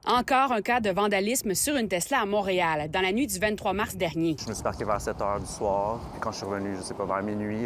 Encore un cas de vandalisme sur une Tesla à Montréal, dans la nuit du 23 mars dernier. Je me suis parqué vers 7 h du soir. Puis quand je suis revenu, je sais pas, vers minuit,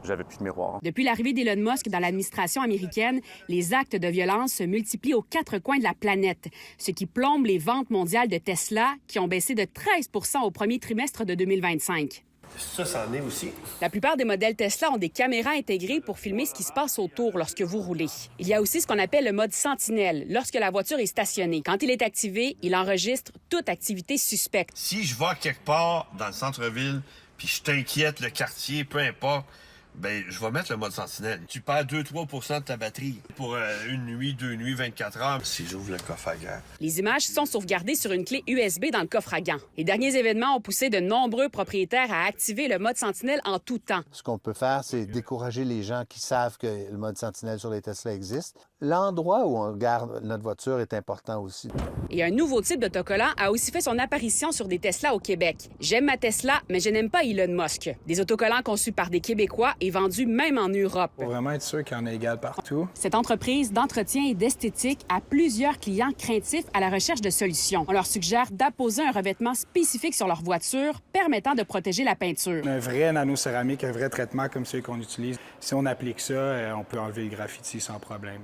j'avais plus de miroir. Depuis l'arrivée d'Elon Musk dans l'administration américaine, les actes de violence se multiplient aux quatre coins de la planète, ce qui plombe les ventes mondiales de Tesla, qui ont baissé de 13 au premier trimestre de 2025. Ça, c'en est aussi. La plupart des modèles Tesla ont des caméras intégrées pour filmer ce qui se passe autour lorsque vous roulez. Il y a aussi ce qu'on appelle le mode sentinelle, lorsque la voiture est stationnée. Quand il est activé, il enregistre toute activité suspecte. Si je vais quelque part dans le centre-ville, puis je t'inquiète, le quartier, peu importe, ben je vais mettre le mode sentinelle. Tu perds 2-3 % de ta batterie pour une nuit, 2 nuits, 24 heures. Si j'ouvre le coffre à gants. Les images sont sauvegardées sur une clé USB dans le coffre à gants. Les derniers événements ont poussé de nombreux propriétaires à activer le mode sentinelle en tout temps. Ce qu'on peut faire, c'est décourager les gens qui savent que le mode sentinelle sur les Tesla existe. L'endroit où on garde notre voiture est important aussi. Et un nouveau type d'autocollant a aussi fait son apparition sur des Tesla au Québec. J'aime ma Tesla, mais je n'aime pas Elon Musk. Des autocollants conçus par des Québécois et vendus même en Europe. Faut vraiment être sûr qu'il y en a égal partout. Cette entreprise d'entretien et d'esthétique a plusieurs clients craintifs à la recherche de solutions. On leur suggère d'apposer un revêtement spécifique sur leur voiture permettant de protéger la peinture. Un vrai nanocéramique, un vrai traitement comme celui qu'on utilise. Si on applique ça, on peut enlever le graffiti sans problème.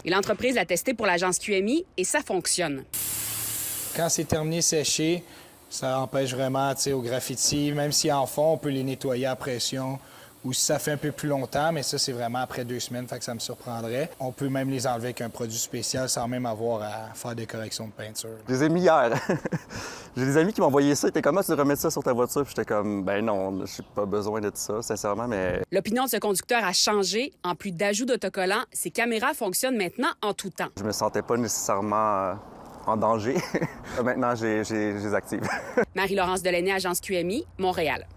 Et l'entreprise l'a testé pour l'agence QMI et ça fonctionne. Quand c'est terminé séché, ça empêche vraiment au graffiti. Même s'ils en font, on peut les nettoyer à pression. Ou si ça fait un peu plus longtemps, mais ça, c'est vraiment après 2 semaines, fait que ça me surprendrait. On peut même les enlever avec un produit spécial sans même avoir à faire des corrections de peinture. Je les ai mis hier. J'ai des amis qui m'ont envoyé ça. Ils étaient comment tu remettre ça sur ta voiture? Puis j'étais comme, ben non, j'ai pas besoin de ça, sincèrement, mais... L'opinion de ce conducteur a changé. En plus d'ajouts d'autocollants, ces caméras fonctionnent maintenant en tout temps. Je me sentais pas nécessairement en danger. Maintenant, je les active. Marie-Laurence Delaunay, agence QMI, Montréal.